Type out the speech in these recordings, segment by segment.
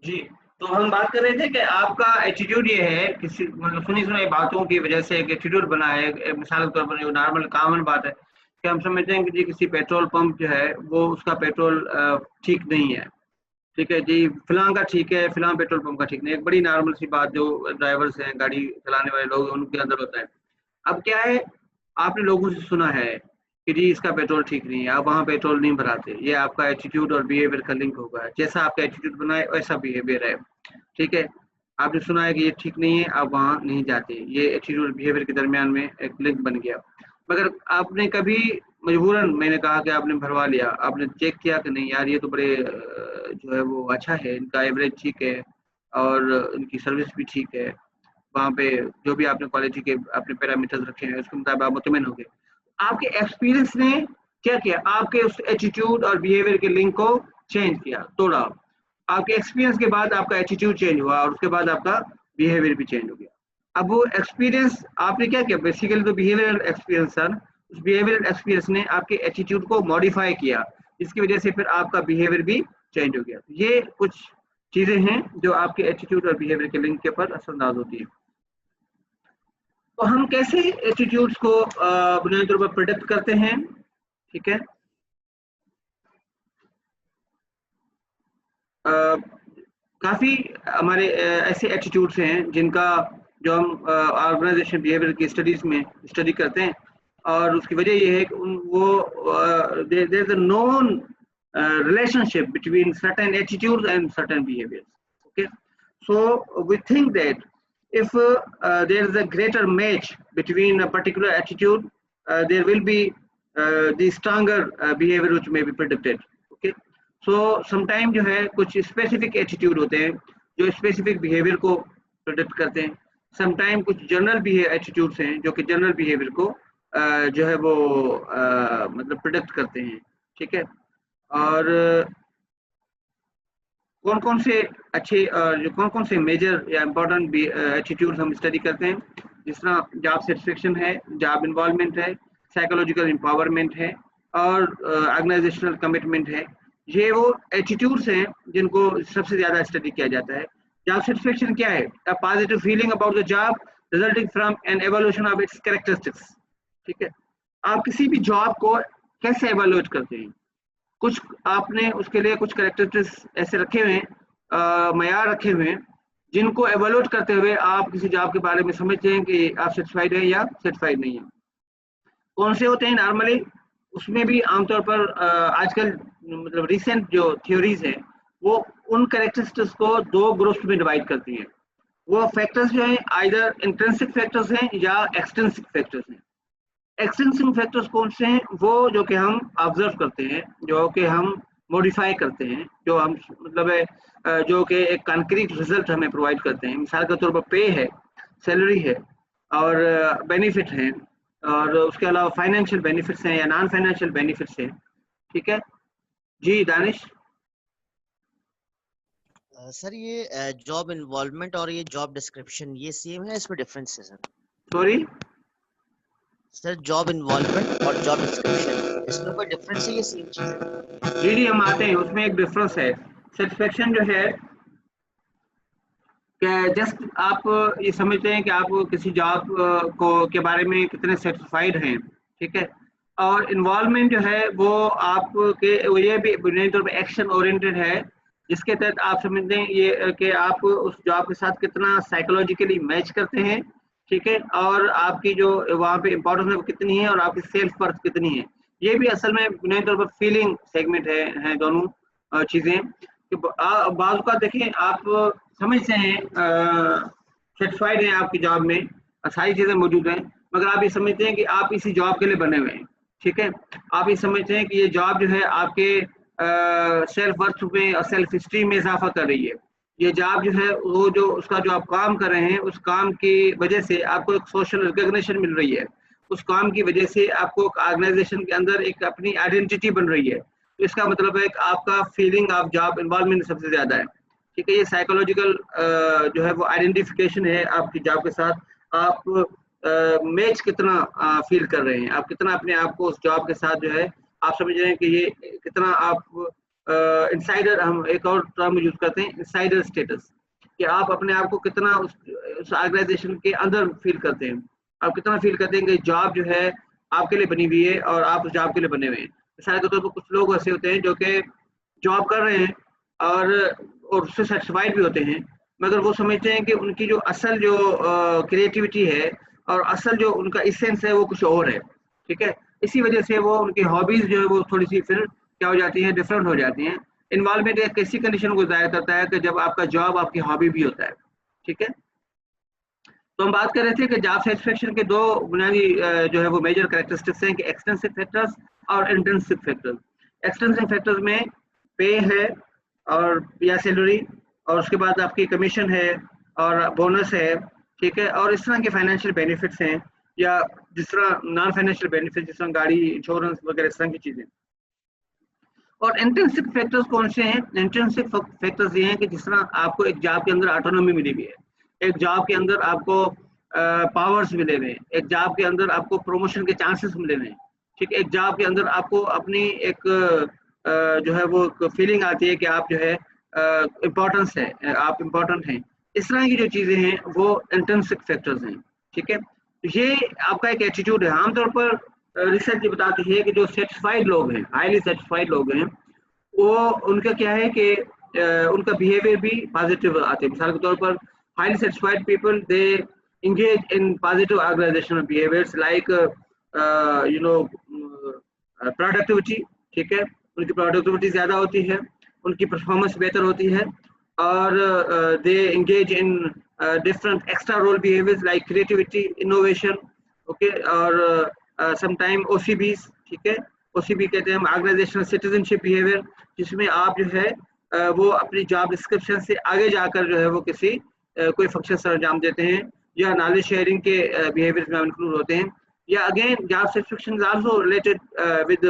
जी, तो हम बात कर रहे थे कि आपका एटीट्यूड ये है किसी मतलब सुनी-सुनाई बातों की वजह से एक एटीट्यूड बना है। मिसाल के तौर पर जो नॉर्मल कॉमन बात है कि हम समझते हैं कि जी किसी पेट्रोल पंप जो है वो उसका पेट्रोल ठीक नहीं है। ठीक है जी, फलाँ का ठीक है, फलाँ पेट्रोल पंप का ठीक नहीं है। एक बड़ी नॉर्मल सी बात जो ड्राइवर्स हैं, गाड़ी चलाने वाले लोग हैं, उनके अंदर होता है। अब क्या है, आपने लोगों से सुना है कि जी इसका पेट्रोल ठीक नहीं है, आप वहाँ पेट्रोल नहीं भराते। ये आपका एटीट्यूड और बिहेवियर का लिंक होगा। जैसा आपका एटीट्यूड बना है वैसा बिहेवियर है। ठीक है? आपने सुना है कि ये ठीक नहीं है, आप वहाँ नहीं जाते। ये एटीट्यूड और बिहेवियर के दरमियान में एक लिंक बन गया। मगर आपने कभी मजबूरन मैंने कहा कि आपने भरवा लिया, आपने चेक किया कि नहीं यार ये तो बड़े जो है वो अच्छा है, इनका एवरेज ठीक है और इनकी सर्विस भी ठीक है। वहाँ पे जो भी आपने क्वालिटी के आपने पैरामीटर्स रखे हैं उसके मुताबिक आप मुतमिन हो गए। आपके एक्सपीरियंस ने क्या किया? आपके उस एटीट्यूड और बिहेवियर के लिंक को चेंज किया, तोड़ा। आपके एक्सपीरियंस के बाद आपका एटीट्यूड चेंज हुआ और उसके बाद आपका बिहेवियर भी चेंज हो गया। अब वो एक्सपीरियंस आपने क्या किया? बेसिकली तो बिहेवियरल एक्सपीरियंस था ना, उस बिहेवियरल एक्सपीरियंस ने आपके एटीट्यूड को मॉडिफाई किया, जिसकी वजह से फिर आपका बिहेवियर भी चेंज हो गया। ये कुछ चीजें हैं जो आपके एटीट्यूड और बिहेवियर के लिंक के ऊपर असरअंदाज होती है। तो हम कैसे एटीट्यूड्स को बुनियादी तौर पर प्रिडिक्ट करते हैं? ठीक है, अ, काफ़ी हमारे ऐसे एटीट्यूड्स हैं जिनका जो हम ऑर्गेनाइजेशन बिहेवियर की स्टडीज़ में स्टडी करते हैं और उसकी वजह ये है कि there is a known relationship between certain attitudes and certain behaviors. Okay, so we think that if there is a greater match between a particular attitude, there will be the stronger behavior which may be predicted. Okay, so sometimes जो है कुछ specific attitude होते हैं जो specific behavior को predict करते हैं. Sometimes कुछ general attitudes हैं जो कि general behavior को जो है वो मतलब predict करते हैं. ठीक है, और कौन-कौन से अच्छे जो कौन-कौन से मेजर या इम्पोर्टेंट एटीट्यूड्स हम स्टडी करते हैं, जिस तरह जॉब सैटिस्फैक्शन है, जॉब इन्वॉल्वमेंट है, साइकोलॉजिकल एम्पावरमेंट है और ऑर्गेनाइजेशनल कमिटमेंट है। ये वो एटीट्यूड्स हैं जिनको सबसे ज़्यादा स्टडी किया जाता है। जॉब सैटिस्फैक्शन क्या है? A positive feeling about the job resulting from an evaluation of its characteristics. ठीक है? आप किसी भी जॉब को कैसे इवैल्यूएट करते हैं? कुछ आपने उसके लिए कुछ कैरेक्टरिस्टिक्स ऐसे रखे हुए हैं, मयार रखे हुए हैं जिनको एवोल्यूट करते हुए आप किसी जॉब के बारे में समझते हैं कि आप सेटिस्फाइड है या सेटिस्फाइड नहीं है। कौन से होते हैं नॉर्मली? उसमें भी आमतौर पर आजकल मतलब रिसेंट जो थ्योरीज है वो उन कैरेक्टरिस्टिक्स को दो ग्रुप्स में डिवाइड करती हैं। वो फैक्टर्स जो हैं आइदर इंट्रिंसिक फैक्टर्स हैं या एक्सट्रिंसिक फैक्टर्स हैं। एक्सटेंसिंग फैक्टर्स कौन से हैं? वो जो कि हम ऑब्जर्व करते हैं, जो कि हम मॉडिफाई करते हैं, जो हम मतलब है जो कि एक कंक्रीट रिजल्ट हमें प्रोवाइड करते हैं। मिसाल के तौर पर पे है, सैलरी है और बेनिफिट हैं और उसके अलावा फाइनेंशियल बेनिफिट्स हैं या नॉन फाइनेंशियल बेनिफिट्स हैं। ठीक है जी दानिश। सर ये जॉब इन्वॉल्वमेंट और ये जॉब डिस्क्रिप्शन ये सेम है, इसमें डिफरेंस है sir? Sorry sir job involvement और जॉब डिस्क्रिप्शन इसमें कोई डिफरेंस है, ये सेम चीज है? जी जी हम आते हैं, उसमें एक डिफरेंस है। सेटिस्फेक्शन जो है कि जस्ट आप ये समझते हैं कि आप किसी जॉब को के बारे में कितने सेटिस्फाइड हैं। ठीक है, और इन्वॉल्वमेंट जो है वो आपके ये भी बुनियादी तौर पर एक्शन ओरिएंटेड है, जिसके तहत आप समझते हैं ये कि आप उस जॉब के साथ कितना साइकोलॉजिकली मैच करते हैं। ठीक है, और आपकी जो वहाँ पे इम्पोर्टेंस है वो कितनी है और आपकी सेल्फ वर्थ कितनी है। ये भी असल में बुनियादी तौर पर फीलिंग सेगमेंट है दोनों चीज़ें कि बाज़ का देखें आप समझते हैं सेटिस्फाइड हैं आपकी जॉब में, सारी चीज़ें मौजूद हैं, मगर आप ये समझते हैं कि आप इसी जॉब के लिए बने हुए हैं। ठीक है, आप ये समझते हैं कि ये जॉब जो है आपके सेल्फ वर्थ में और सेल्फ स्टीम में इजाफा कर रही है। ये जॉब जो है वो जो उसका जो आप काम कर रहे हैं उस काम की वजह से आपको एक सोशल रिकॉग्निशन मिल रही है। उस काम की वजह से आपको ऑर्गेनाइजेशन के अंदर एक अपनी आइडेंटिटी बन रही है। तो इसका मतलब है कि आपका फीलिंग ऑफ जॉब इन्वॉल्वमेंट सबसे ज़्यादा है। ठीक है, ये साइकोलॉजिकल जो है वो आइडेंटिफिकेशन है आपकी जॉब के साथ। आप मैच कितना फील कर रहे हैं, आप कितना अपने आप को उस जॉब के साथ जो है आप समझ रहे हैं कि ये कितना आप इंसाइडर, हम एक और टर्म यूज करते हैं इंसाइडर स्टेटस, कि आप अपने आप को कितना उस ऑर्गेनाइजेशन के अंदर फील करते हैं, आप कितना फील करते हैं कि जॉब जो है आपके लिए बनी हुई है और आप उस जॉब के लिए बने हुए हैं। मिसाल के तौर पर कुछ लोग ऐसे होते हैं जो कि जॉब कर रहे हैं और उससे सेटिस्फाइड भी होते हैं, मगर वो समझते हैं कि उनकी जो असल जो क्रिएटिविटी है और असल जो उनका इसेंस है वो कुछ और है, ठीक है। इसी वजह से वो उनकी हॉबीज जो है वो थोड़ी सी फिर क्या हो जाती है, डिफरेंट हो जाती हैं। इन्वॉल्वमेंट एक ऐसी कंडीशन को जाहिर करता है कि जब आपका जॉब आपकी हॉबी भी होता है, ठीक है। तो हम बात कर रहे थे कि जॉब सेटिस्फेक्शन के दो बुनियादी जो है वो मेजर कैरेक्टरिस्टिक्स हैं कि एक्सटेंसिव फैक्टर्स और इंटेंसिव फैक्टर्स। एक्सटेंसिव फैक्टर्स में पे है और या सैलरी, और उसके बाद आपकी कमीशन है और बोनस है, ठीक है, और इस तरह के फाइनेंशियल बेनिफिट्स हैं, या जिस तरह नॉन फाइनेंशियल बेनिफिट जिस तरह गाड़ी इंश्योरेंस वगैरह इस तरह की चीजें। और इंटेंसिव फैक्टर्स कौन से हैं? इंटेंसिव फैक्टर्स ये हैं कि जिस तरह आपको एक जॉब के अंदर ऑटोनॉमी मिली हुई है, एक जॉब के अंदर आपको पावर्स मिले हुए हैं, एक जॉब के अंदर आपको प्रमोशन के चांसेस मिले हुए हैं, ठीक है, एक जॉब के अंदर आपको अपनी एक जो है वो फीलिंग आती है कि आप जो है इम्पोर्टेंस है, आप इम्पोर्टेंट हैं। इस तरह की जो चीजें हैं वो इंटेंसिव फैक्टर्स हैं, ठीक है। ये आपका एक एटीट्यूड है। आमतौर पर रिसर्च ये बताती है कि जो सेटिस्फाइड लोग हैं, हाईली सेटिस्फाइड लोग हैं, वो उनका क्या है कि उनका बिहेवियर भी पॉजिटिव आते हैं। मिसाल के तौर पर highly satisfied people they engage in positive organizational behaviors like productivity, ठीक है, उनकी प्रोडक्टिविटी ज्यादा होती है, उनकी परफॉर्मेंस बेहतर होती है, और दे engage in different extra role behaviors like creativity, innovation, okay, और समटाइम OCBs, ठीक है, OCB कहते हैं हम ऑर्गेनाइजेशनल सिटीजनशिप बिहेवियर, जिसमें आप जो है वो अपनी जॉब डिस्क्रिप्शन से आगे जाकर जो है वो किसी कोई फंक्शन सर अंजाम देते हैं, या नॉलेज शेयरिंग के बिहेवियर्स में इंक्लूड होते हैं, या again job satisfaction is also related with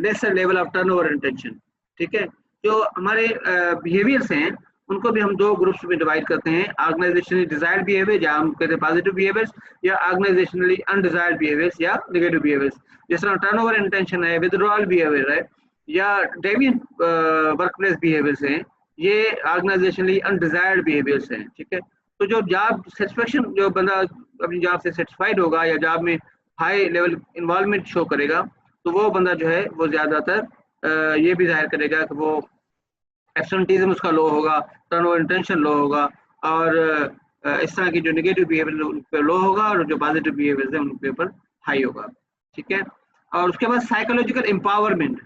lesser level of turnover and tension, ठीक है। जो हमारे बिहेवियर्स हैं उनको भी हम दो ग्रुप्स में डिवाइड करते हैं, ऑर्गेनाइजेशनली डिजायर्ड बिहेवियर या हम कहते हैं पॉजिटिव बिहेवियर्स, या ऑर्गेनाइजेशनली अनडिजायर्ड बिहेवियर्स या नेगेटिव बिहेवियर्स। जिस तरह टर्नओवर एंड टेंशन है, विथड्रॉल बिहेवियर है, या डेविएंट वर्कप्लेस बिहेवियर्स हैं, ये ऑर्गेनाइजेशनली अनडिजायर्ड बिहेवियर्स हैं, ठीक है। तो जो जॉब सेटिस्फेक्शन, जो बंदा अपनी जॉब से सेटिस्फाइड होगा या जॉब में हाई लेवल इन्वॉल्वमेंट शो करेगा, तो वो बंदा जो है वो ज्यादातर ये भी जाहिर करेगा कि वो एब्सेंटीज्म उसका लो होगा, टर्नओवर इंटेंशन लो होगा, और इस तरह की जो नेगेटिव बिहेवियर उन पे लो होगा, और जो पॉजिटिव बिहेवियर है उनके ऊपर हाई होगा, ठीक है। और उसके बाद psychological empowerment,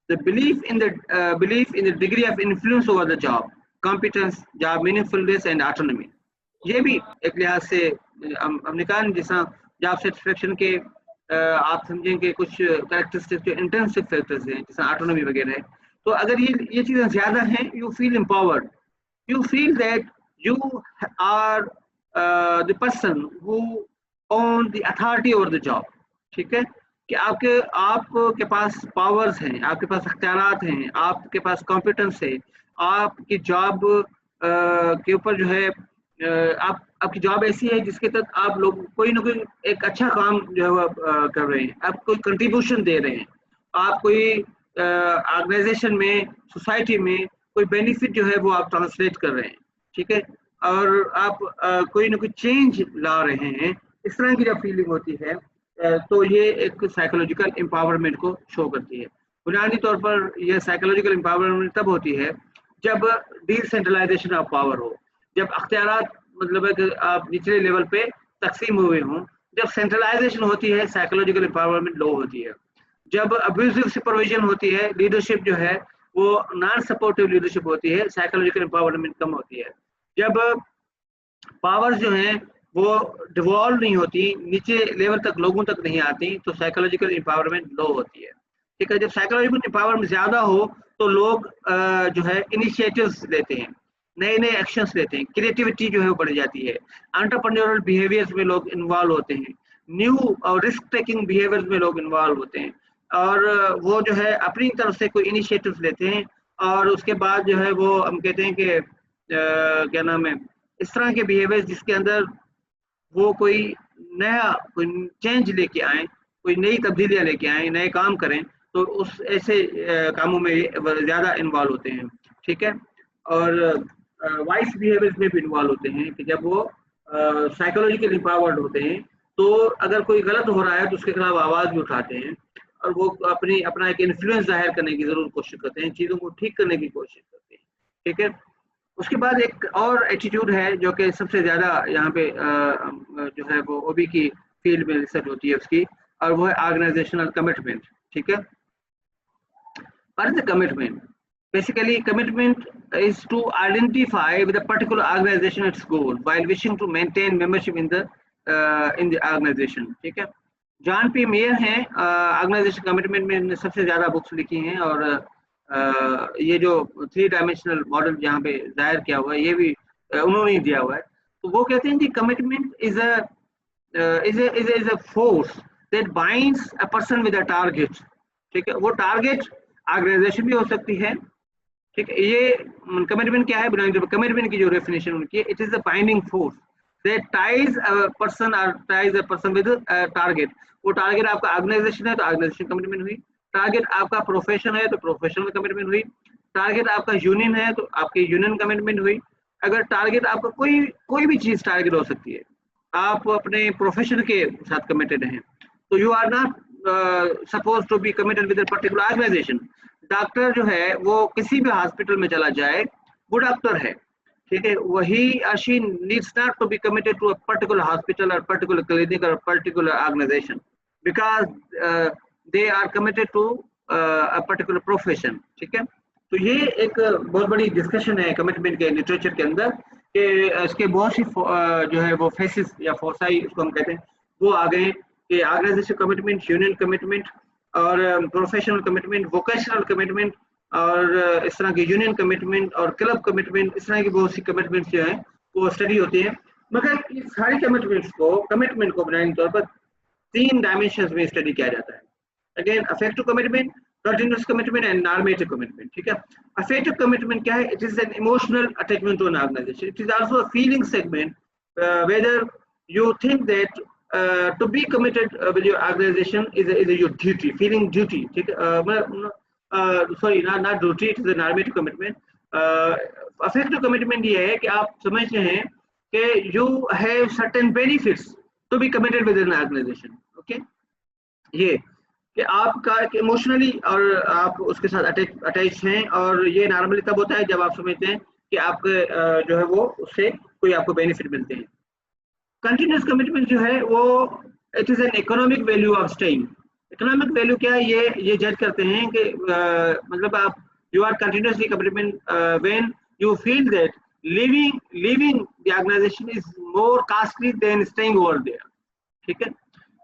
the belief in the degree of influence over the job, competence, job meaningfulness and autonomy। ये भी एक लिहाज से हमने कहा जिस तरह जॉब सेटिस्फेक्शन के आप समझें कि कुछ कैरेक्टरिस्टिक्स जो इंटेंसिव फैक्टर्स हैं जैसे ऑटोनॉमी वगैरह है, तो अगर ये चीजें ज्यादा हैं, you feel empowered, you feel that you are the person who own the authority over the job, ठीक है, कि आपके पास पावर्स हैं, आपके पास अख्तियारात हैं, आपके पास कॉम्पिटेंस है, आपकी जॉब के ऊपर जो है आपकी जॉब ऐसी है जिसके तहत आप लोग कोई ना कोई एक अच्छा काम जो है वो कर रहे हैं, आप कोई कंट्रीब्यूशन दे रहे हैं, आप कोई ऑर्गेनाइजेशन में, सोसाइटी में कोई बेनिफिट जो है वो आप ट्रांसलेट कर रहे हैं, ठीक है, और आप कोई ना कोई चेंज ला रहे हैं। इस तरह की जब फीलिंग होती है तो ये एक साइकोलॉजिकल एम्पावरमेंट को शो करती है। बुनियादी तौर पर यह साइकोलॉजिकल एम्पावरमेंट तब होती है जब डिसेंट्रलाइजेशन ऑफ पावर हो, जब अख्तियारात मतलब है कि आप निचले लेवल पे तकसीम हुए हों। जब सेंट्रलाइजेशन होती है साइकोलॉजिकल एम्पावरमेंट लो होती है। जब अब्यूजिव सुपरविजन होती है, लीडरशिप जो है वो नॉन सपोर्टिव लीडरशिप होती है, साइकोलॉजिकल एम्पावरमेंट कम होती है। जब पावर्स जो हैं वो डिवॉल्व नहीं होती, नीचे लेवल तक लोगों तक नहीं आती, तो साइकोलॉजिकल एम्पावरमेंट लो होती है, ठीक है। जब साइकोलॉजिकल एम्पावरमेंट ज्यादा हो तो लोग जो है इनिशिएटिव्स लेते हैं, नए नए एक्शंस लेते हैं, क्रिएटिविटी जो है वो बढ़ जाती है, एंटरप्रेन्योरल बिहेवियर्स में लोग इन्वॉल्व होते हैं, न्यू और रिस्क टेकिंग बिहेवियर्स में लोग इन्वॉल्व होते हैं, और वो जो है अपनी तरफ से कोई इनिशिएटिव्स लेते हैं, और उसके बाद जो है वो हम कहते हैं कि क्या नाम है, इस तरह के बिहेवियर्स जिसके अंदर वो कोई नया कोई चेंज लेके आए, कोई नई तब्दीलियां लेके आए, नए काम करें, तो उस ऐसे कामों में ज़्यादा इन्वॉल्व होते हैं, ठीक है। और वाइस बिहेवियर्स में भी इन्वॉल्व होते हैं कि जब वो साइकोलॉजिकली पावर्ड होते हैं, तो अगर कोई गलत हो रहा है तो उसके खिलाफ आवाज़ भी उठाते हैं और वो अपना एक इन्फ्लुएंस जाहिर करने की ज़रूर कोशिश करते हैं, चीज़ों को ठीक करने की कोशिश करते हैं, ठीक है। उसके बाद एक और एटीट्यूड है जो कि सबसे ज़्यादा यहाँ पे जो है वो ओबी की फील्ड में रिसर्च होती है उसकी, और वो है ऑर्गेनाइजेशनल कमिटमेंट, ठीक है। What is the commitment? Basically, commitment is to identify with a particular organization its goal while wishing to maintain membership in the organization. ठीक है। जॉन पी मेयर हैं ऑर्गेनाइजेशन कमिटमेंट में सबसे ज्यादा बुक्स लिखी हैं, और ये जो 3 डायमेंशनल मॉडल यहाँ पे जाहिर किया हुआ है ये भी उन्होंने ही दिया हुआ है। तो वो कहते हैं कि commitment is a force that binds a person with a target, ठीक है। वो टारगेट ऑर्गेनाइजेशन भी हो सकती है, ठीक है। ये कमिटमेंट क्या है, कमिटमेंट की जो डेफिनेशन उनकी, it is a binding force that ties a person और ties a person with target. वो टारगेट आपका ऑर्गेनाइजेशन है तो ऑर्गेनाइजेशन कमिटमेंट हुई, टारगेट आपका प्रोफेशन है तो प्रोफेशनल कमिटमेंट हुई, टारगेट आपका यूनियन है तो आपकी यूनियन कमिटमेंट हुई। अगर टारगेट आपका कोई भी चीज टारगेट हो सकती है, आप अपने प्रोफेशन के साथ कमिटेड हैं तो you are not suppose to be committed with a particular organisation. Doctor जो है वो किसी भी हॉस्पिटल में चला जाए, वो डॉक्टर है, ठीक है, वही she needs not to be committed to a particular hospital और पर्टिकुलर क्लिनिक और particular organisation, because they are committed to a particular profession, ठीक है। तो ये एक बहुत बड़ी डिस्कशन है कमिटमेंट के लिटरेचर के अंदर कि इसके बहुत सी जो है वो फेसिस या फोसाई उसको हम कहते हैं वो आ गए कि ऑर्गेनाइजेशन कमिटमेंट, यूनियन कमिटमेंट और प्रोफेशनल कमिटमेंट, वोकेशनल कमिटमेंट और इस तरह के यूनियन कमिटमेंट और क्लब कमिटमेंट, इस तरह की बहुत सी कमिटमेंट्स जो हैं वो स्टडी होती हैं। मगर इस सारी कमिटमेंट को बुनियादी तौर पर 3 डायमेंशंस में स्टडी किया जाता है। Again affective commitment, continuous commitment and normative commitment, ठीक है। अफेक्टिव कमिटमेंट क्या है? It is an emotional attachment to an organisation, it is also a feeling segment whether you think that to be committed with your organization is your duty, feeling duty, ठीक है। sorry, not duty, it is a normative commitment. Affective commitment ये है कि आप समझते हैं कि you have certain benefits to be committed with an organization, okay? ये कि आपका इमोशनली और आप उसके साथ अटैच हैं, और ये नॉर्मली तब होता है जब आप समझते हैं कि आपके जो है वो उससे कोई आपको बेनिफिट मिलते हैं। कंटिन्यूस कमिटमेंट जो है वो it is an economic value of staying. Economic value क्या है, ये जज करते हैं कि मतलब आप you are continuously commitment when you feel that living the organisation is more costly than staying over there, ठीक है।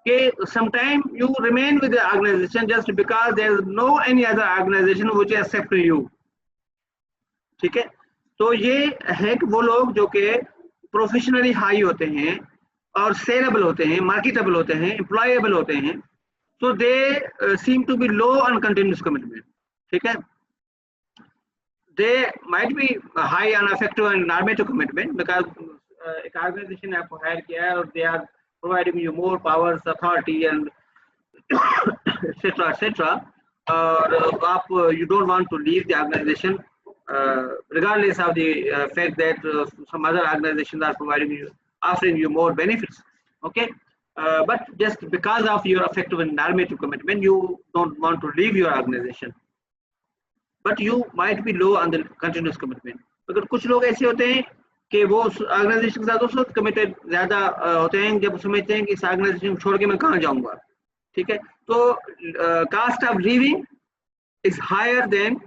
कि sometime you remain with the organization just because there is no any other organization which accept you, ठीक है। तो ये है कि वो लोग जो कि प्रोफेशनली हाई होते हैं और सेलेबल होते हैं, मार्केटेबल होते हैं, एम्प्लॉयबल होते हैं, so they seem to be low on continuous commitment, ठीक है। they might be high on effective and normative commitment because एक ऑर्गेनाइजेशन ने आपको हायर किया है और they are providing you more powers, authority and etc. और आप you don't want to leave the organization regardless of the fact that some other organizations are offering you more benefits, okay. But just because of your effective and normative commitment, you don't want to leave your organization, but you might be low on the continuous commitment. अगर कुछ लोग ऐसे होते हैं कि वो organisation के साथ उस वक्त कमिटेड ज्यादा होते हैं जब समझते हैं कि इस ऑर्गेनाइजेशन छोड़ के मैं कहाँ जाऊंगा, ठीक है। तो cost of living is higher than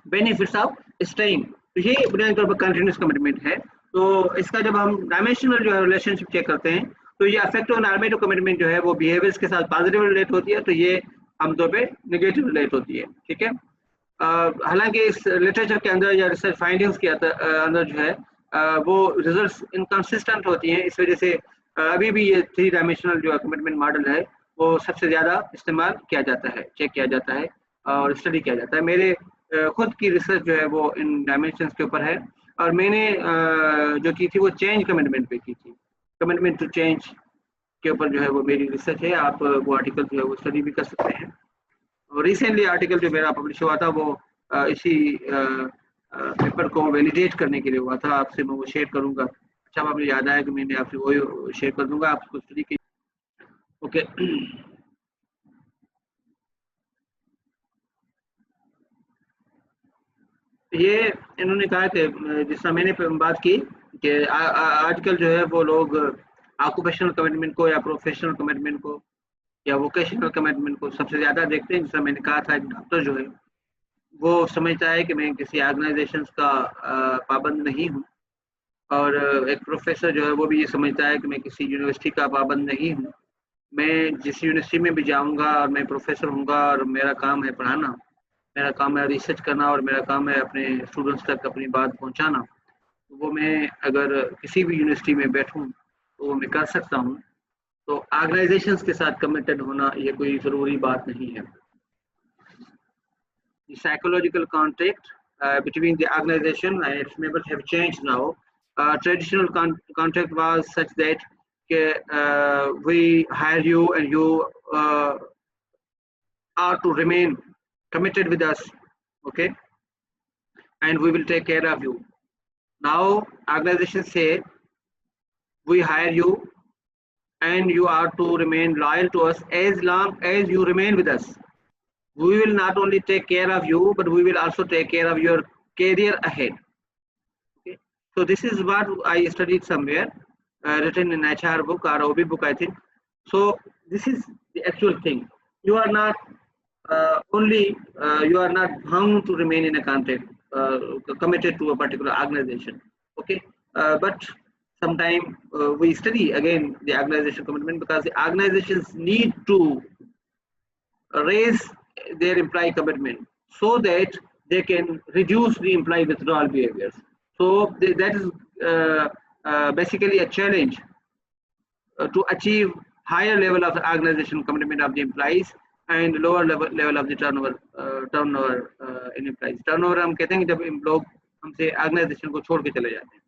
benefits of staying. तो ये बुनियादी तौर पर कंटिन्यूस कमिटमेंट है। तो इसका जब हम डायमेंशनल जो है रिलेशनशिप चेक करते हैं तो ये अफेक्टिव और नॉर्मेटिव कमिटमेंट जो है वो बिहेवियर्स के साथ पॉजिटिव रिलेट होती है, तो ये आमतौर पे नेगेटिव रिलेट होती है, ठीक है। हालांकि इस लिटरेचर के अंदर या रिसर्च फाइंडिंग्स के अंदर जो है वो रिजल्ट्स इनकंसिस्टेंट होती हैं, इस वजह से अभी भी ये 3 डायमेंशनल जो कमिटमेंट मॉडल है वो सबसे ज़्यादा इस्तेमाल किया जाता है, चेक किया जाता है और स्टडी किया जाता है। मेरे खुद की रिसर्च जो है वो इन डायमेंशंस के ऊपर है, और मैंने जो की थी वो चेंज कमिटमेंट पे की थी, कमिटमेंट टू चेंज के ऊपर जो है वो मेरी रिसर्च है। आप वो आर्टिकल जो है वो स्टडी भी कर सकते हैं। रिसेंटली आर्टिकल जो मेरा पब्लिश हुआ था वो इसी पेपर को वैलिडेट करने के लिए हुआ था, आपसे मैं वो शेयर करूंगा। अच्छा, मुझे याद आया कि मैंने आपसे वो शेयर कर दूंगा, आप उसको स्टडी कीजिए। ओके। ये इन्होंने कहा कि जिस तरह मैंने बात की कि आजकल जो है वो लोग ऑक्यूपेशनल कमिटमेंट को या प्रोफेशनल कमिटमेंट को या वोकेशनल कमिटमेंट को सबसे ज़्यादा देखते हैं। जिस तरह मैंने कहा था, एक डॉक्टर जो है वो समझता है कि मैं किसी ऑर्गेनाइजेशन का पाबंद नहीं हूँ, और एक प्रोफेसर जो है वो भी ये समझता है कि मैं किसी यूनिवर्सिटी का पाबंद नहीं हूँ। मैं जिस यूनिवर्सिटी में भी जाऊँगा और मैं प्रोफेसर हूँगा और मेरा काम है पढ़ाना, मेरा काम है रिसर्च करना, और मेरा काम है अपने स्टूडेंट्स तक अपनी बात पहुँचाना। तो वो मैं अगर किसी भी यूनिवर्सिटी में बैठूँ तो वो मैं कर सकता हूँ। तो ऑर्गेनाइजेशंस के साथ कमिटेड होना ये कोई ज़रूरी बात नहीं है। The psychological contact between the organization and its members have changed now. Traditional contact was such that we hire you and you are to remain committed with us, okay, and we will take care of you. Now organizations say we hire you and you are to remain loyal to us as long as you remain with us. We will not only take care of you, but we will also take care of your career ahead. Okay? So this is what I studied somewhere, written in HR book or OB book, I think. So this is the actual thing. You are not you are not bound to remain in a contract, committed to a particular organization. Okay, but sometimes we study again the organization commitment, because the organizations need to raise their employee commitment so that they can reduce the employee withdrawal behaviors. So that is basically a challenge to achieve higher level of the organization commitment of the employees and lower level of the turnover in employees. Turnover हम कहते हैं कि जब लोग हमसे organisation को छोड़ के चले जाते हैं।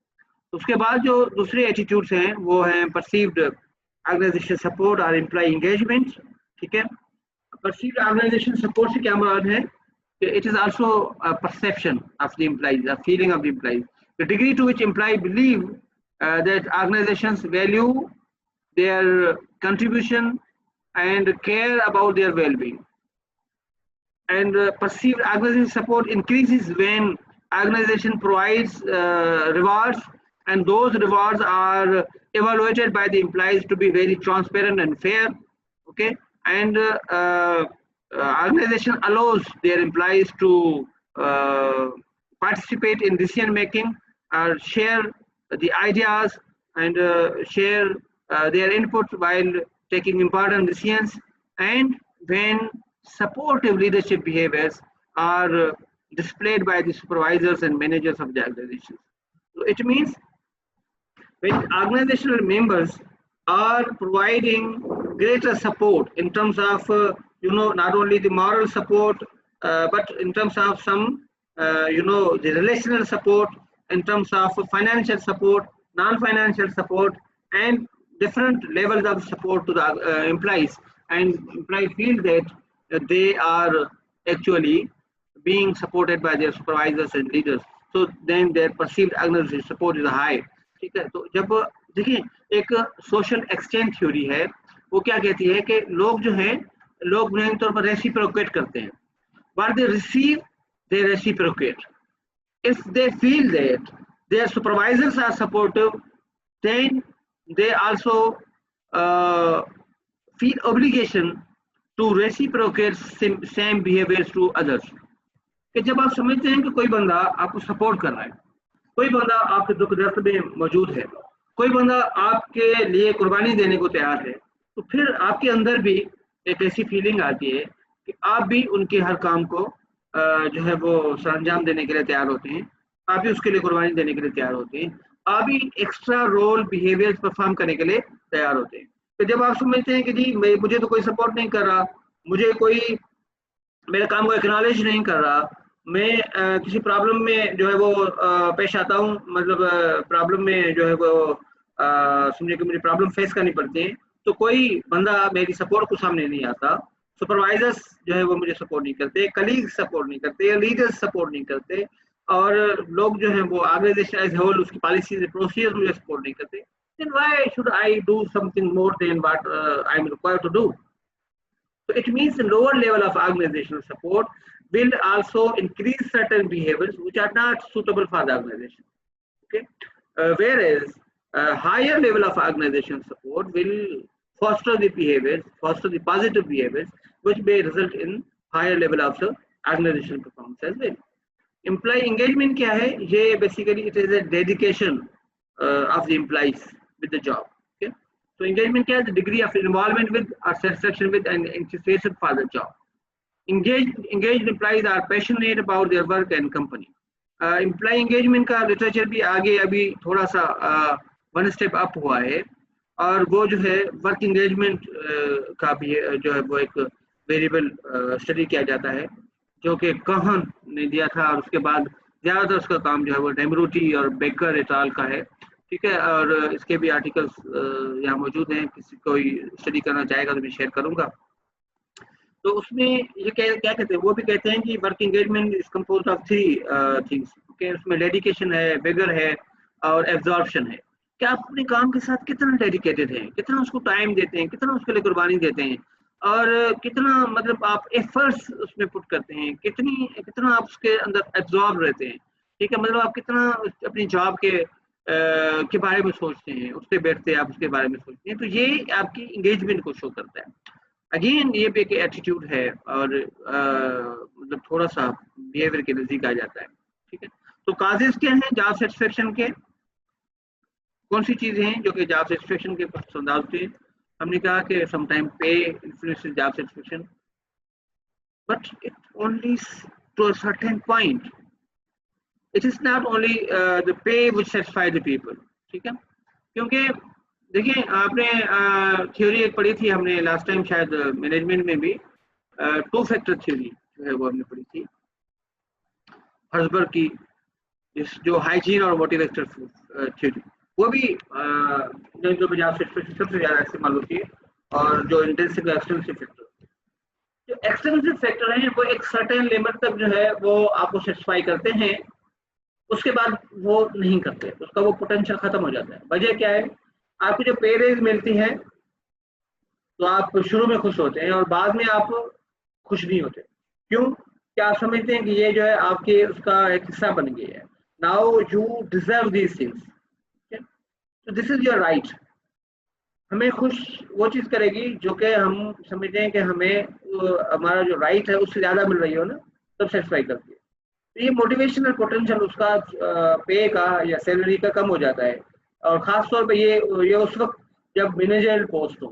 उसके बाद जो दूसरे एटीट्यूड्स हैं वो हैं परसीव्ड ऑर्गेनाइजेशन सपोर्ट और एम्प्लॉय एंगेजमेंट। ठीक है, perceived organization support से क्या मुराद है कि it is also a perception of the employees, a feeling of the employees, the degree to which employees believe that organizations value their contribution and care about their well-being. And perceived organization support increases when organization provides rewards, and those rewards are evaluated by the employees to be very transparent and fair. Okay, and organization allows their employees to participate in decision making, or share the ideas, and share their input while taking important decisions, and when supportive leadership behaviors are displayed by the supervisors and managers of the organization. So it means when organizational members are providing greater support in terms of not only the moral support, but in terms of some the relational support, in terms of financial support, non-financial support, and different levels of support to the employees, and employees feel that they are actually being supported by their supervisors and leaders, so then their perceived organizational support is high. ठीक है, तो जब देखिए एक social exchange theory है, वो क्या कहती है कि लोग जो हैं, लोग बुनियादी तौर पर रेसिप्रोकेट करते हैं। What they receive, they reciprocate. If they feel that their supervisors are supportive, then they also feel obligation to reciprocate same behaviors to others. कि जब आप समझते हैं कि कोई बंदा आपको सपोर्ट कर रहा है, कोई बंदा आपके दुख दर्द में मौजूद है, कोई बंदा आपके लिए कुर्बानी देने को तैयार है, तो फिर आपके अंदर भी एक ऐसी फीलिंग आती है कि आप भी उनके हर काम को जो है वो सरंजाम देने के लिए तैयार होते हैं, आप भी उसके लिए कुर्बानी देने के लिए तैयार होते हैं, आप भी एक्स्ट्रा रोल बिहेवियर्स परफॉर्म करने के लिए तैयार होते हैं। तो जब आप समझते हैं कि जी मुझे तो कोई सपोर्ट नहीं कर रहा, मुझे कोई मेरे काम को एक्नॉलेज नहीं कर रहा, मैं किसी प्रॉब्लम में जो है वो पेश आता हूँ, मतलब प्रॉब्लम में जो है वो समझे कि मुझे प्रॉब्लम फेस करनी पड़ती है, तो कोई बंदा मेरी सपोर्ट को सामने नहीं आता, सुपरवाइजर्स जो है वो मुझे सपोर्ट नहीं करते, कलीग्स सपोर्ट नहीं करते, लीडर्स सपोर्ट नहीं करते, और लोग जो हैं वो ऑर्गेनाइजेशन एज होल उसकी पॉलिसीज प्रोसीजर मुझे सपोर्ट नहीं करते, then why should I do something more than what I'm required to do? So it means the lower level of organizational support will also increase certain behaviors which are not suitable for the organization. Okay, whereas higher level of organizational support will foster the behaviors, foster the positive behaviors, which may result in higher level of the organizational performance as well. Employee engagement क्या है? ये basically it is a dedication of the employees with the job. Okay, so engagement क्या है? The degree of involvement with or satisfaction with and anticipation for the job. Engaged employees are passionate about their work and company. Employ engagement का literature भी आगे अभी थोड़ा सा one step up हुआ है, और वो जो है वर्क एंगेजमेंट का भी जो है वो एक वेरिएबल स्टडी किया जाता है, जो कि कहन ने दिया था, और उसके बाद ज़्यादातर उसका काम जो है वो डेमरूटी और बेकर एट अल का है। ठीक है, और इसके भी आर्टिकल्स यहाँ मौजूद हैं, किसी कोई स्टडी करना चाहेगा तो मैं शेयर करूँगा। तो उसमें ये क्या कहते हैं, वो भी कहते हैं कि work engagement is composed of 3 things. Okay, उसमें डेडिकेशन है, विगर है और एब्जॉर्प्शन है। कि आप अपने काम के साथ कितना डेडिकेटेड हैं, कितना उसको टाइम देते हैं, कितना उसके लिए कुर्बानी देते हैं, और कितना मतलब आप एफर्ट्स उसमें पुट करते हैं, कितना आप उसके अंदर एब्जॉर्ब रहते हैं। ठीक है, मतलब आप कितना अपनी जॉब के बारे में सोचते हैं, उससे बैठते हैं, आप उसके बारे में सोचते हैं। तो ये आपकी इंगेजमेंट को शो करता है। अगेन ये भी एक एटीट्यूड है, और मतलब थोड़ा सा बिहेवियर के नजदीक आ जाता है। ठीक है, तो काजेस क्या हैं जॉब सेटिस्फेक्शन के? कौन सी चीजें हैं जो कि जॉब सेटिस्फेक्शन के कुछ संदाज थे? हमने कहा कि sometime pay influences job satisfaction, but it only to a certain point. It is not only the pay which satisfy the people. ठीक है, क्योंकि देखिए आपने थ्योरी एक पढ़ी थी हमने लास्ट टाइम, शायद मैनेजमेंट में भी 2 फैक्टर थ्योरी जो है वो हमने पढ़ी थी हर्सबर्ग की, जो हाइजीन और मोटिवेटर थ्योरी, वो भी जो पंजाब से सबसे ज्यादा इस्तेमाल होती है, और जो इंटेंसिव एक्सटेंसिव फैक्टर, जो एक्सटेंसिव फैक्टर हैं वो एक सर्टेन लिमिट तक जो है वो आपको सेटिस्फाई करते हैं, उसके बाद वो नहीं करते, उसका वो पोटेंशियल खत्म हो जाता है। वजह क्या है? आपकी जो पे रेज मिलती है तो आप शुरू में खुश होते हैं, और बाद में आप खुश नहीं होते। क्यों? क्या आप समझते हैं कि ये जो है आपके उसका एक हिस्सा बन गया है? Now you deserve these things, तो दिस इज योर राइट। हमें खुश वो चीज़ करेगी जो कि हम समझते हैं कि हमें हमारा जो राइट है उससे ज़्यादा मिल रही हो ना, तब सेटिस्फाई करती है। तो ये मोटिवेशनल पोटेंशियल उसका पे का या सैलरी का कम हो जाता है, और ख़ास तौर पे ये उस वक्त जब मैनेजर पोस्ट हो,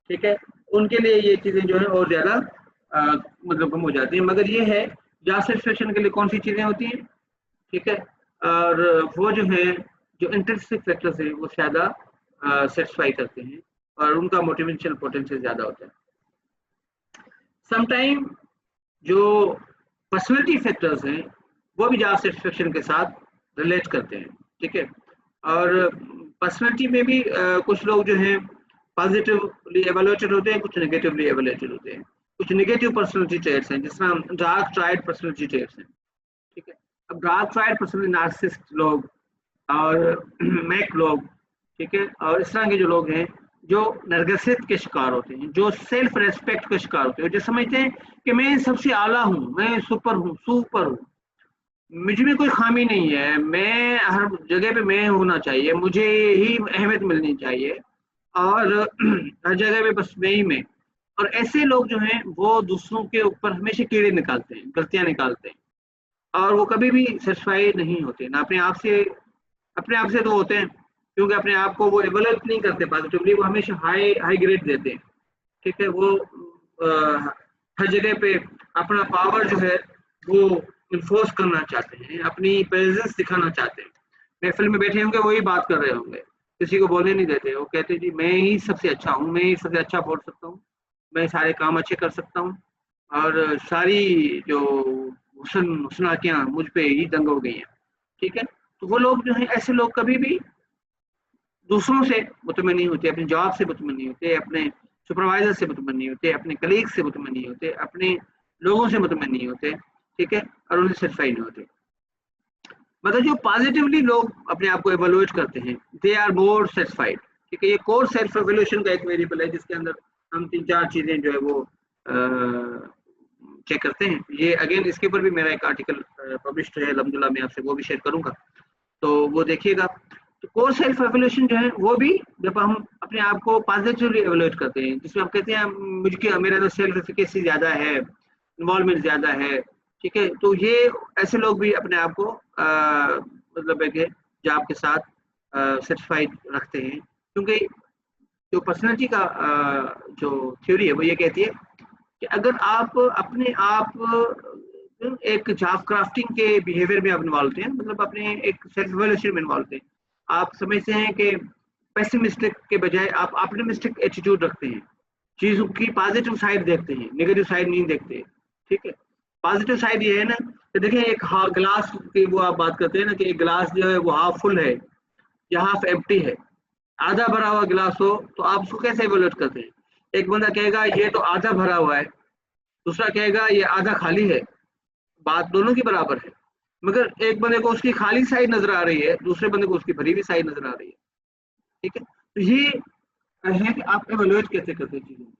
ठीक है, उनके लिए ये चीज़ें जो है और ज़्यादा मतलब कम हो जाती हैं। मगर ये है जॉब सेटिस्फेक्शन के लिए कौन सी चीज़ें होती हैं? ठीक है, और वो जो है जो इंट्रिंसिक फैक्टर्स हैं वो ज़्यादा सेटिस्फाई करते हैं, और उनका मोटिवेशनल पोटेंशियल ज़्यादा होता है। समटाइम जो पर्सनैलिटी फैक्टर्स हैं वो भी जॉब सेटिस्फेक्शन के साथ रिलेट करते हैं। ठीक है, और पर्सनैलिटी में भी कुछ लोग जो हैं पॉजिटिवली एवेल्युएटेड होते हैं, कुछ नेगेटिवली एवेल्युएटेड होते हैं। कुछ नेगेटिव पर्सनैलिटी ट्रेट्स हैं, जिस तरह डार्क ट्राइड पर्सनैलिटी ट्रेट्स हैं। ठीक है, अब डार्क ट्राइड पर्सनैलिटी नार्सिसिस्ट लोग और मैक लोग, ठीक है, और इस तरह के जो लोग हैं जो नरगिसियत के शिकार होते हैं, जो सेल्फ रेस्पेक्ट के शिकार होते हैं, जो समझते हैं कि मैं सबसे आला हूँ, मैं सुपर हूँ, मुझ में कोई खामी नहीं है, मैं हर जगह पे मैं होना चाहिए, मुझे ही अहमियत मिलनी चाहिए, और हर जगह पे बस मैं ही मैं। और ऐसे लोग जो हैं वो दूसरों के ऊपर हमेशा कीड़े निकालते हैं, गलतियां निकालते हैं, और वो कभी भी सेटिस्फाई नहीं होते, ना अपने आप से तो होते हैं, क्योंकि अपने आप को वो एवेल्युएट नहीं करते पॉजिटिवली, वो हमेशा हाई ग्रेड देते हैं। ठीक है, वो हर जगह पे अपना पावर जो है वो इन्फोर्स करना चाहते हैं, अपनी प्रेजेंस दिखाना चाहते हैं। महफिल में बैठे होंगे वही बात कर रहे होंगे, किसी को बोलने नहीं देते। वो कहते हैं जी मैं ही सबसे अच्छा हूँ, मैं ही सबसे अच्छा बोल सकता हूँ, मैं सारे काम अच्छे कर सकता हूँ, और सारी जो हुस्नाकियाँ मुझ पे ही दंग हो गई हैं। ठीक है, तो वो लोग जो हैं, ऐसे लोग कभी भी दूसरों से मुतमईन नहीं होते, अपनी जॉब से मुतमईन नहीं होते, अपने सुपरवाइजर से मुतमईन नहीं होते, अपने कलीग से मुतमईन नहीं होते, अपने लोगों से मुतमईन नहीं होते, ठीक है, और उनसे सेटिस्फाई नहीं होते। मतलब जो पॉजिटिवली लोग अपने आप को एवेलुएट करते हैं, दे आर मोर सेटिस्फाइड, ठीक है। ये कोर सेल्फ एवेल्यूशन का एक वेरिएबल है जिसके अंदर हम 3-4 चीजें जो है वो चेक करते हैं। ये अगेन इसके ऊपर भी मेरा एक आर्टिकल पब्लिश्ड है अल्हम्दुलिल्लाह, मैं आपसे वो भी शेयर करूंगा, तो वो देखिएगा। तो कोर सेल्फ एवेल्यूशन जो है वो भी जब हम अपने आप को पॉजिटिवली एवेल्यूएट करते हैं, जिसमें हम कहते हैं मुझे मेरा तो सेल्फ एफिकेसी ज्यादा है, इन्वॉल्वमेंट ज्यादा है, ठीक है, तो ये ऐसे लोग भी अपने आप को मतलब है कि जॉब के साथ सेटिस्फाइड रखते हैं। क्योंकि जो पर्सनालिटी का जो थ्योरी है वो ये कहती है कि अगर आप अपने आप एक जॉब क्राफ्टिंग के बिहेवियर में आप इन्वॉल्व हैं, मतलब अपने एक सेल्फ एवेल्यूएशन में इन्वॉल्व हैं, आप समझते हैं कि पेसिमिस्टिक के बजाय आप ऑप्टिमिस्टिक एटीट्यूड रखते हैं, चीजों की पॉजिटिव साइड देखते हैं, नेगेटिव साइड नहीं देखते, ठीक है। पॉजिटिव साइड ये है ना कि देखिए एक ग्लास की वो आप बात करते हैं ना कि एक गिलास जो है वो हाफ फुल है या हाफ एम्प्टी है, आधा भरा हुआ गिलास हो तो आप उसको कैसे इवेल्यूएट करते हैं? एक बंदा कहेगा ये तो आधा भरा हुआ है, दूसरा कहेगा ये आधा खाली है, बात दोनों की बराबर है, मगर एक बंदे को उसकी खाली साइड नजर आ रही है, दूसरे बंदे को उसकी भरी हुई साइड नजर आ रही है, ठीक है। तो ये है कि आप इवेल्यूएट कैसे करते हैं चीजों को।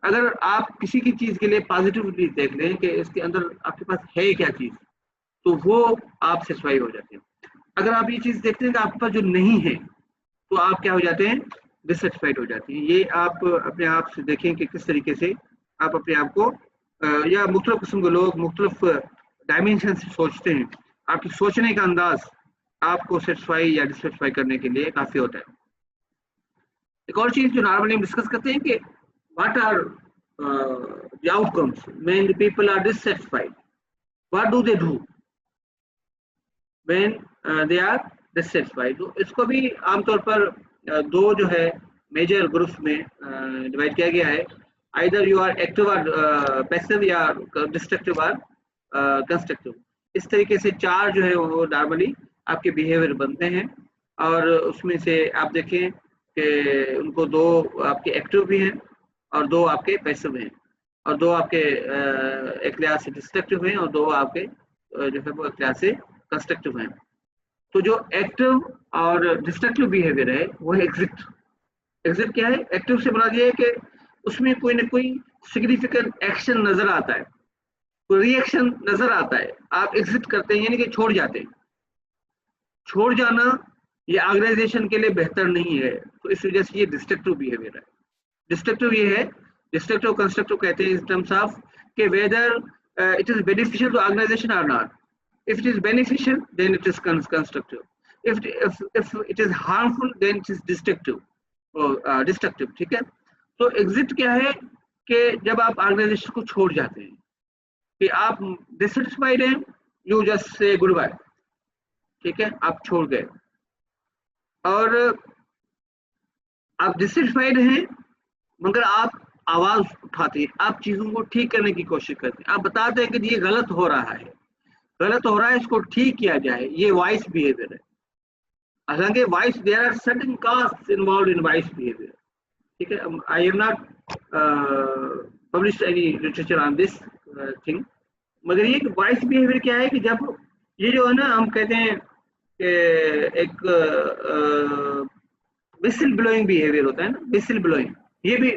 अगर आप किसी की चीज के लिए पॉजिटिवली देख लें कि इसके अंदर आपके पास है क्या चीज, तो वो आप सेटिस्फाई हो जाते हैं। अगर आप ये चीज देखते हैं कि आपके पास जो नहीं है, तो आप क्या हो जाते हैं, डिससेटिस्फाइड हो जाते हैं। ये आप अपने आप से देखें कि किस तरीके से आप अपने आप को या मुख्तलिफ किस्म के लोग मुख्तलिफ डायमेंशन से सोचते हैं, आपकी सोचने का अंदाज आपको सेटिस्फाई या डिससेटिस्फाई करने के लिए काफी होता है। एक और चीज जो नॉर्मली हम डिस्कस करते हैं कि what are the outcomes when the people are dissatisfied, what do they do when they are dissatisfied. तो इसको भी आमतौर पर दो जो है मेजर ग्रुप्स में डिवाइड किया गया है, आइदर यू आर एक्टिव और पैसिव या डिस्ट्रक्टिव और कंस्ट्रक्टिव। इस तरीके से चार जो है वो नॉर्मली आपके बिहेवियर बनते हैं, और उसमें से आप देखें कि उनको दो आपके एक्टिव भी हैं और दो आपके पैसिव हैं, और दो आपके एक लिहाज से डिस्ट्रक्टिव हैं और दो आपके जो है वो एक लिहाज से कंस्ट्रक्टिव हैं। तो जो एक्टिव और डिस्ट्रक्टिव बिहेवियर है वो है एग्जिट। एग्जिट क्या है? एक्टिव से बना दिया है कि उसमें कोई ना कोई सिग्निफिकेंट एक्शन नजर आता है, कोई रिएक्शन नजर आता है, आप एग्जिट करते हैं, यानी कि छोड़ जाते हैं। छोड़ जाना ये ऑर्गेनाइजेशन के लिए बेहतर नहीं है, तो इस वजह से ये डिस्ट्रक्टिव बिहेवियर है। डिस्ट्रक्टिव ये है, डिस्ट्रक्टिव कंस्ट्रक्टिव कहते हैं इस टर्म्स ऑफ कि whether it is beneficial to organisation और not. If it is beneficial, then it is constructive. If it is harmful, then it is destructive. Destructive, ठीक है। तो एग्जिट क्या है कि जब आप ऑर्गेनाइजेशन को छोड़ जाते हैं, कि आप डिससेटिस्फाइड हैं, you just say good bye, ठीक है, आप छोड़ गए। और आप डिससेटिस्फाइड हैं मगर आप आवाज उठाते हैं, आप चीजों को ठीक करने की कोशिश करते हैं, आप बताते हैं कि ये गलत हो रहा है, गलत हो रहा है, इसको ठीक किया जाए, ये वाइस बिहेवियर है। हालांकि voice, there are certain costs involved in voice behaviour, ठीक है। I have not published any literature on this thing, मगर ये वाइस बिहेवियर क्या है कि जब ये जो है ना, हम कहते हैं कि एक विसिल ब्लोइंग बिहेवियर होता है ना, विसिल ब्लोइंग, ये भी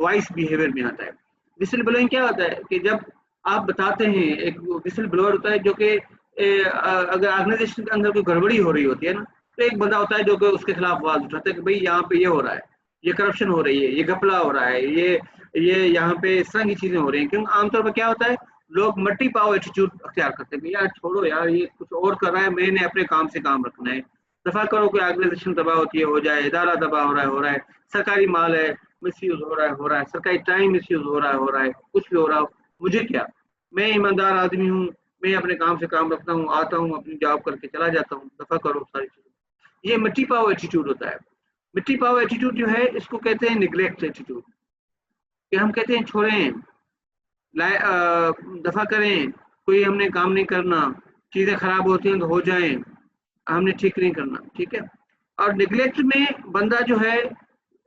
वाइस बिहेवियर में आता है। विसिल ब्लोइंग क्या होता है कि जब आप बताते हैं, एक विसिल ब्लोअर होता है जो कि अगर ऑर्गेनाइजेशन के अंदर कोई गड़बड़ी हो रही होती है ना, तो एक बंदा होता है जो कि उसके खिलाफ आवाज उठाता है कि भाई यहाँ पे ये हो रहा है, ये करप्शन हो रही है, ये घपला हो रहा है, ये यहाँ पे इस तरह की चीजें हो रही हैं। क्योंकि आमतौर पर क्या होता है, लोग मट्टी पाव एटीट्यूड अख्तियार करते हैं, यार छोड़ो यार, ये कुछ और कर रहा है, मैंने अपने काम से काम रखना है, दफा करो, कोई ऑर्गेनाइजेशन तबाह होती है हो जाए, इदारा तबाह हो रहा है, सरकारी माल है मिसयूज हो रहा है, सरकारी टाइम मिसयूज हो रहा है, कुछ भी हो रहा हो, मुझे क्या, मैं ईमानदार आदमी हूँ, मैं अपने काम से काम रखता हूँ, आता हूँ, अपनी जॉब करके चला जाता हूँ, दफा करो सारी चीजें। ये मिट्टी पाव एटीट्यूड होता है। मिट्टी पाव एटीट्यूड जो है इसको कहते हैं निग्लेक्ट एटीट्यूड, कि हम कहते हैं छोड़ें, दफा करें, कोई हमने काम नहीं करना, चीजें खराब होती हैं तो हो जाएं, हमने ठीक नहीं करना, ठीक है। और निग्लेक्ट में बंदा जो है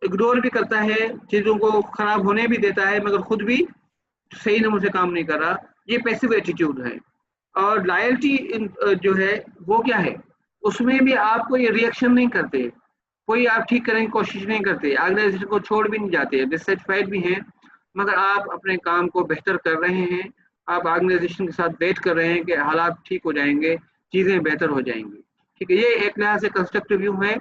इग्नोर भी करता है, चीज़ों को खराब होने भी देता है, मगर खुद भी सही नंबर से काम नहीं कर रहा, ये पैसिव एटीट्यूड है। और लॉयल्टी जो है वो क्या है, उसमें भी आप कोई रिएक्शन नहीं करते, कोई आप ठीक करने की कोशिश नहीं करते, ऑर्गेनाइजेशन को छोड़ भी नहीं जाते, डिससेटिस्फाइड भी हैं, मगर आप अपने काम को बेहतर कर रहे हैं, आप ऑर्गेनाइजेशन के साथ वेट कर रहे हैं कि हालात ठीक हो जाएंगे, चीज़ें बेहतर हो जाएंगी। ठीक है, ये एक लिहाज से कंस्ट्रक्टिव व्यू है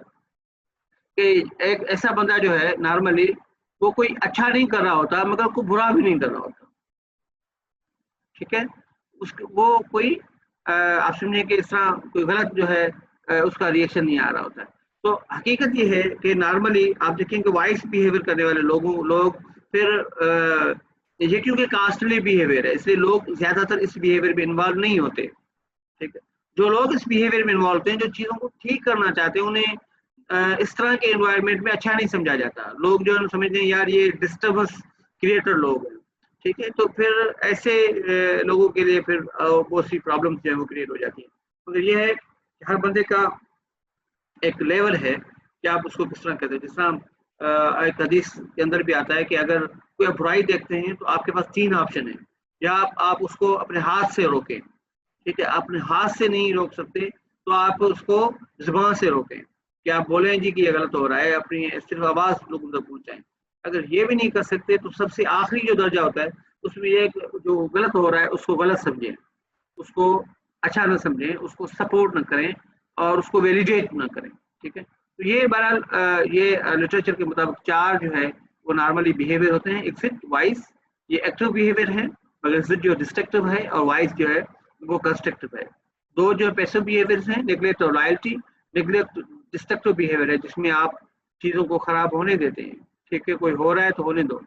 कि एक ऐसा बंदा जो है नॉर्मली वो कोई अच्छा नहीं कर रहा होता, मगर कोई बुरा भी नहीं कर रहा होता। ठीक है, उसको वो कोई आप समझे कि इस तरह कोई गलत जो है उसका रिएक्शन नहीं आ रहा होता है। तो हकीकत ये है कि नॉर्मली आप देखेंगे वाइस बिहेवियर करने वाले लोग फिर ये क्योंकि कास्टली बिहेवियर है, इसलिए लोग ज्यादातर इस बिहेवियर में इन्वॉल्व नहीं होते। ठीक है, जो लोग इस बिहेवियर में इन्वॉल्व होते हैं, जो चीज़ों को ठीक करना चाहते हैं, उन्हें इस तरह के एनवायरनमेंट में अच्छा नहीं समझा जाता। लोग जो है समझते हैं यार ये डिस्टर्बेंस क्रिएटर लोग हैं। ठीक है, तो फिर ऐसे लोगों के लिए फिर बहुत सी प्रॉब्लम्स जो है वो क्रिएट हो जाती हैं। तो ये है कि हर बंदे का एक लेवल है कि आप उसको किस तरह करते हैं। जिस तरह एक हदीस के अंदर भी आता है कि अगर कोई बुराई देखते हैं तो आपके पास 3 ऑप्शन है, या आप उसको अपने हाथ से रोकें। ठीक है, अपने हाथ से नहीं रोक सकते तो आप उसको जुबान से रोकें, कि आप बोलें जी कि ये गलत हो रहा है, अपनी सिर्फ आवाज़ लोगों तक पहुँचाएं। अगर ये भी नहीं कर सकते तो सबसे आखिरी जो दर्जा होता है उसमें ये जो गलत हो रहा है उसको गलत समझें, उसको अच्छा न समझें, उसको सपोर्ट न करें और उसको वैलिडेट न करें। ठीक है, तो ये बहरहाल ये लिटरेचर के मुताबिक 4 जो है वो नॉर्मली बिहेवियर होते हैं। एक्सिट, वाइस, ये एक्टिव बिहेवियर है, मगर एक्सिट जो डिस्ट्रक्टिव है, और वाइस जो है वो कंस्ट्रक्टिव है। 2 जो पैसिव बिहेवियर्स हैं, नेग्लेक्ट और लॉयल्टी। नेग्लेक्ट डिस्ट्रक्टिव बिहेवियर है जिसमें आप चीज़ों को खराब होने देते हैं। ठीक है, कोई हो रहा है तो होने दो।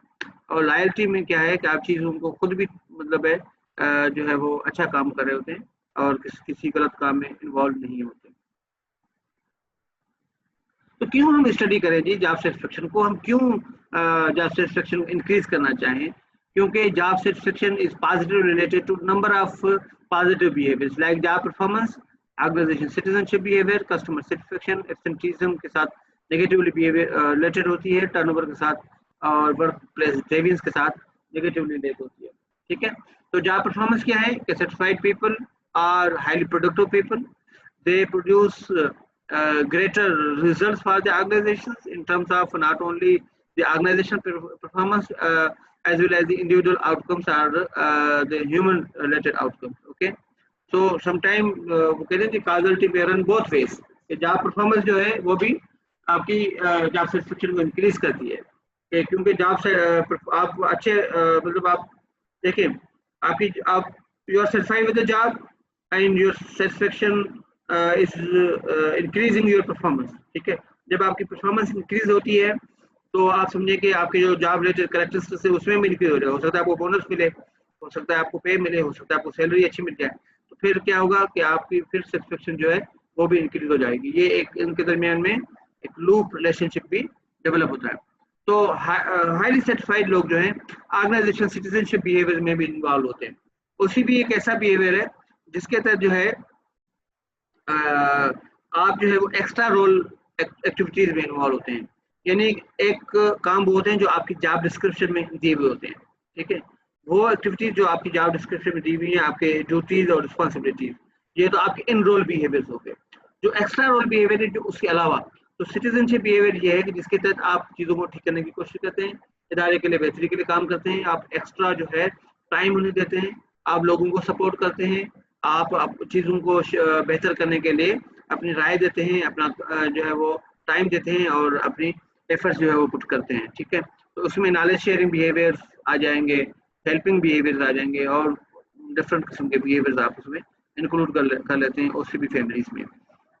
और लॉयल्टी में क्या है कि आप चीज़ों को खुद भी मतलब है जो है वो अच्छा काम कर रहे होते हैं और किसी गलत काम में इन्वॉल्व नहीं होते। तो क्यों हम स्टडी करें जी जॉब सेटिस्फेक्शन को, हम क्यों जॉब सेटिस्फेक्शन इंक्रीज करना चाहें? क्योंकि job satisfaction is positive related to number of positive behaviours like job performance, organisation citizenship behaviour, customer satisfaction. Absenteeism के साथ नेगेटिवली बिहेवियर रिलेटेड होती है, टर्नओवर के साथ और वर्क प्लेस सेविंग्स के साथ नेगेटिवली रिलेट होती है। ठीक है, तो जॉब परफॉर्मेंस क्या है कि satisfied people are highly productive people, they produce greater results for the organizations in terms of not only the organization performance as well as the individual outcomes or the human related outcomes. Okay, so sometime वो कहते हैं कि causality may run both ways, job performance जो है वो भी आपकी job satisfaction को increase करती है, क्योंकि job से आप अच्छे मतलब आप देखिए आपकी आप you are satisfied with the job and your satisfaction is increasing your performance. ठीक है, जब आपकी परफॉर्मेंस इंक्रीज होती है तो आप समझिए कि आपके जो जॉब रिलेटेड कैरेक्टरिस्टिक्स है उसमें भी इंक्रीज हो जाए। हो सकता है आपको बोनस मिले, हो सकता है आपको पे मिले, हो सकता है आपको सैलरी अच्छी मिल जाए, तो फिर क्या होगा कि आपकी फिर सेटिस्फेक्शन जो है वो भी इंक्रीज हो जाएगी। ये एक इनके दरमियान में एक लूप रिलेशनशिप भी डेवलप होता है। तो हाईली सेटिस्फाइड लोग जो है ऑर्गेनाइजेशन सिटीजनशिप बिहेवियर में भी इन्वॉल्व होते हैं। उसी भी एक ऐसा बिहेवियर है जिसके तहत जो है आप जो है वो एक्स्ट्रा रोल एक्टिविटीज में इन्वॉल्व होते हैं, यानी एक काम वो होते हैं जो आपकी जॉब डिस्क्रिप्शन में दिए हुए होते हैं। ठीक है, वो एक्टिविटीज जो आपकी जॉब डिस्क्रिप्शन में दी हुई है, आपके ड्यूटीज और रिस्पॉन्सिबिलिटीज, ये तो आपके इन रोल बिहेवियर्स हो गए। जो एक्स्ट्रा रोल बिहेवियर है जो उसके अलावा, तो सिटीजनशिप बिहेवियर ये है कि जिसके तहत आप चीज़ों को ठीक करने की कोशिश करते हैं, इदारे के लिए बेहतरी के लिए काम करते हैं, आप एक्स्ट्रा जो है टाइम उन्हें देते हैं, आप लोगों को सपोर्ट करते हैं, आप चीज़ों को बेहतर करने के लिए अपनी राय देते हैं, अपना जो है वो टाइम देते हैं और अपनी एफर्ट्स जो है वो पुट करते हैं। ठीक है, तो उसमें नॉलेज शेयरिंग बिहेवियर्स आ जाएंगे, हेल्पिंग बिहेवियर्स आ जाएंगे और डिफरेंट किस्म के बिहेवियर्स आप उसमें इंक्लूड कर लेते हैं, उससे भी फैमिलीज में।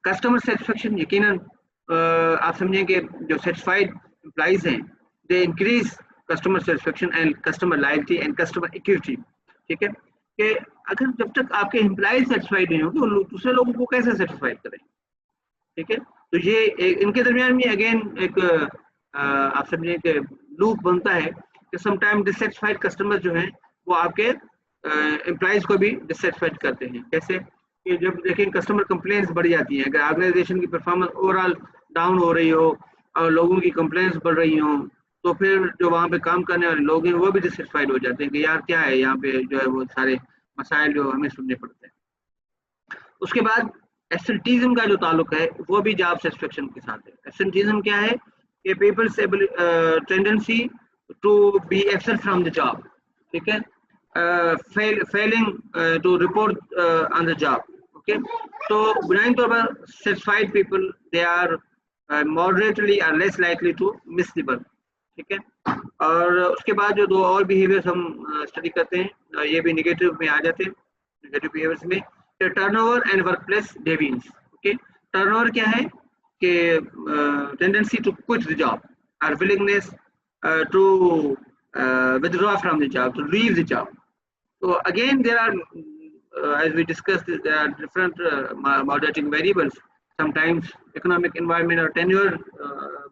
कस्टमर सेटिस्फेक्शन, यकीनन आप समझें कि जो सेटिस्फाइड एम्प्लॉइज हैं they increase customer satisfaction and customer loyalty and customer equity. ठीक है, कि अगर जब तक आपके एम्प्लॉइज सेटिस्फाइड नहीं होंगे तो दूसरे लोगों को कैसे सेटिस्फाइड करें? ठीक है, तो ये इनके दरमियान में अगेन एक आप समझिए कि लूप बनता है कि समटाइम डिससेटिस्फाइड कस्टमर जो हैं वो आपके एम्प्लॉइज को भी डिससेटिस्फाइड करते हैं। कैसे कि जब देखें कस्टमर कंप्लेंट्स बढ़ जाती हैं, अगर ऑर्गेनाइजेशन की परफॉर्मेंस ओवरऑल डाउन हो रही हो और लोगों की कंप्लेंट्स बढ़ रही हों, तो फिर जो वहाँ पे काम करने वाले लोग हैं वो भी डिससेटिस्फाइड हो जाते हैं कि यार क्या है यहाँ पे जो है वो सारे मसाइल जो हमें सुनने पड़ते हैं। उसके बाद एब्सेंटीज्म का जो ताल्लुक है वो भी जॉब सेटिस्फेक्शन के साथ है। एब्सेंटीज्म क्या है कि people's tendency to be absent from the job, ठीक है, failing to report on the job, okay, तो बुनियादी तौर पर satisfied people they are moderately or less likely to miss the work, ठीक है। और उसके बाद जो दो और बिहेवियर्स हम स्टडी करते हैं ये भी निगेटिव में आ जाते हैं, नेगेटिव बिहेवियर्स में turnover and workplace deviance, okay. Turnover क्या है कि tendency to quit the job और willingness to withdraw from the job, to leave the job. So again, there are, as we discussed, there are different moderating variables. Sometimes economic environment or tenure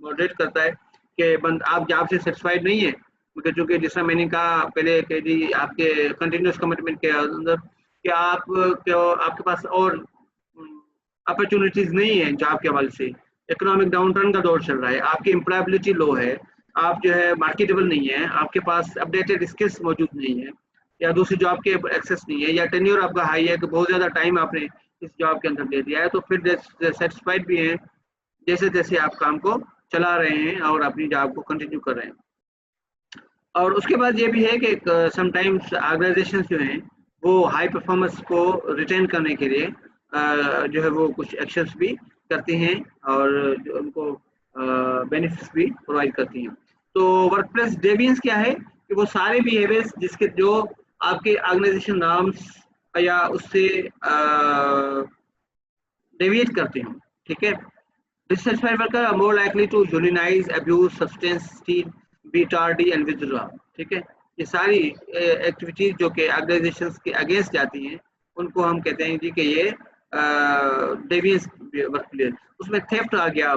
moderate करता है कि आप job से satisfied नहीं है, क्योंकि चूंकि जिस तरह मैंने कहा पहले कि जी आपके कंटिन्यूस कमिटमेंट के अंदर कि आपके पास और अपॉर्चुनिटीज नहीं है जॉब के हवाले से, इकोनॉमिक डाउनटर्न का दौर चल रहा है, आपकी एम्प्लॉयबिलिटी लो है, आप जो है मार्केटेबल नहीं है, आपके पास अपडेटेड स्किल्स मौजूद नहीं है, या दूसरी जॉब के एक्सेस नहीं है, या टेन्योर आपका हाई है कि बहुत ज़्यादा टाइम आपने इस जॉब के अंदर दे दिया है, तो फिर सेटिस्फाइड भी हैं जैसे जैसे आप काम को चला रहे हैं और अपनी जॉब को कंटिन्यू कर रहे हैं। और उसके बाद ये भी है कि समटाइम्स ऑर्गेनाइजेशन जो हैं वो हाई परफॉर्मेंस को रिटेन करने के लिए जो है वो कुछ एक्शंस भी करती हैं और जो उनको बेनिफिट्स भी प्रोवाइड करती हैं। तो वर्कप्लेस डेविएंस क्या है कि वो सारे बिहेवियर्स जिसके जो आपके ऑर्गेनाइजेशन नॉर्म्स या उससे डेविएट करते हैं, ठीक है। Dissatisfied worker are more likely to unionize, abuse, substance steal, be tardy and withdraw, ठीक है। ये सारी एक्टिविटीज जो कि ऑर्गेनाइजेशंस के अगेंस्ट जाती हैं उनको हम कहते हैं जी कि ये डेविएंस वर्कप्लेस। उसमें थेफ्ट आ गया,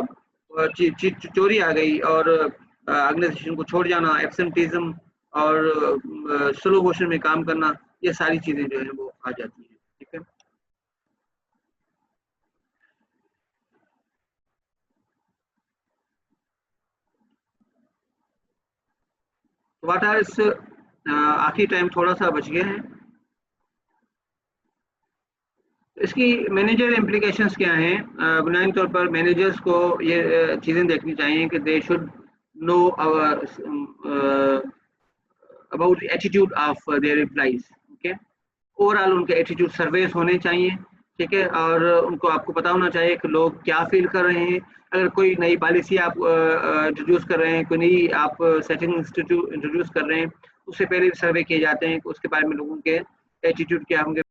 चोरी आ गई और ऑर्गेनाइजेशन को छोड़ जाना, एब्सेंटीज्म और स्लो मोशन में काम करना, ये सारी चीजें जो है वो आ जाती हैं, ठीक है। व्हाट आर इस आखिरी टाइम थोड़ा सा बच गया है, इसकी मैनेजर इम्प्लीकेशंस क्या हैं। बुनियादी तौर पर मैनेजर्स को ये चीज़ें देखनी चाहिए कि they should know about attitude of their employees, okay. Overall उनके एटीट्यूड सर्वेस होने चाहिए, ठीक है, और उनको आपको पता होना चाहिए कि लोग क्या फील कर रहे हैं। अगर कोई नई पॉलिसी आप इंट्रोड्यूस कर रहे हैं, कोई नई आप सेटिंग इंस्टीट्यूट इंट्रोड्यूस कर रहे हैं, उससे पहले सर्वे किए जाते हैं कि उसके बारे में लोगों के एटीट्यूड क्या होंगे।